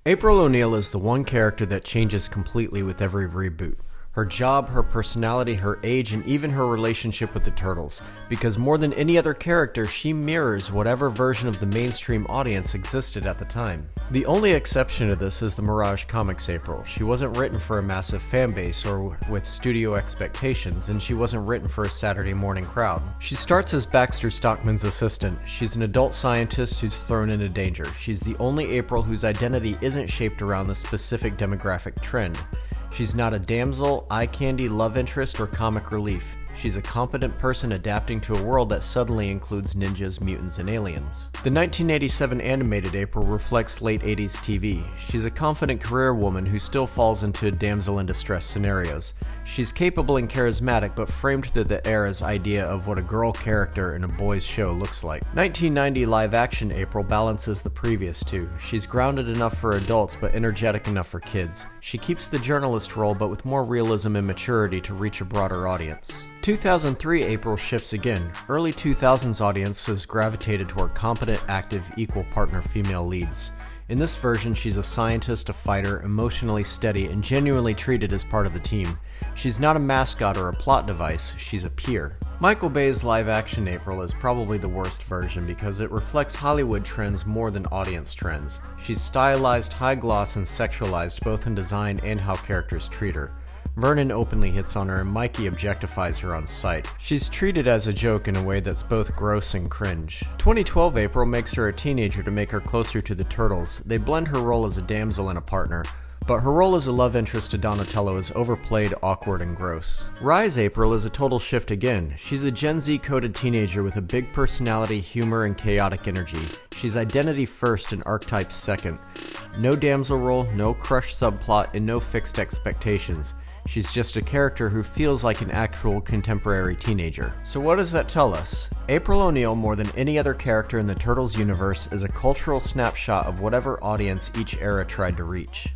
April O'Neil is the one character that changes completely with every reboot. Her job, her personality, her age, and even her relationship with the Turtles. Because more than any other character, she mirrors whatever version of the mainstream audience existed at the time. The only exception to this is the Mirage Comics April. She wasn't written for a massive fan base or with studio expectations, and she wasn't written for a Saturday morning crowd. She starts as Baxter Stockman's assistant. She's an adult scientist who's thrown into danger. She's the only April whose identity isn't shaped around the specific demographic trend. She's not a damsel, eye candy, love interest, or comic relief. She's a competent person adapting to a world that suddenly includes ninjas, mutants, and aliens. The 1987 animated April reflects late 80s TV. She's a confident career woman who still falls into damsel in distress scenarios. She's capable and charismatic, but framed through the era's idea of what a girl character in a boys show looks like. 1990 live-action April balances the previous two. She's grounded enough for adults, but energetic enough for kids. She keeps the journalist role, but with more realism and maturity to reach a broader audience. 2003 April shifts again. Early 2000s audiences gravitated toward competent, active, equal partner female leads. In this version, she's a scientist, a fighter, emotionally steady, and genuinely treated as part of the team. She's not a mascot or a plot device, she's a peer. Michael Bay's live-action April is probably the worst version because it reflects Hollywood trends more than audience trends. She's stylized, high-gloss, and sexualized both in design and how characters treat her. Vernon openly hits on her and Mikey objectifies her on sight. She's treated as a joke in a way that's both gross and cringe. 2012 April makes her a teenager to make her closer to the Turtles. They blend her role as a damsel and a partner, but her role as a love interest to Donatello is overplayed, awkward, and gross. Rise April is a total shift again. She's a Gen Z-coded teenager with a big personality, humor, and chaotic energy. She's identity first and archetype second. No damsel role, no crush subplot, and no fixed expectations. She's just a character who feels like an actual contemporary teenager. So what does that tell us? April O'Neil, more than any other character in the Turtles universe, is a cultural snapshot of whatever audience each era tried to reach.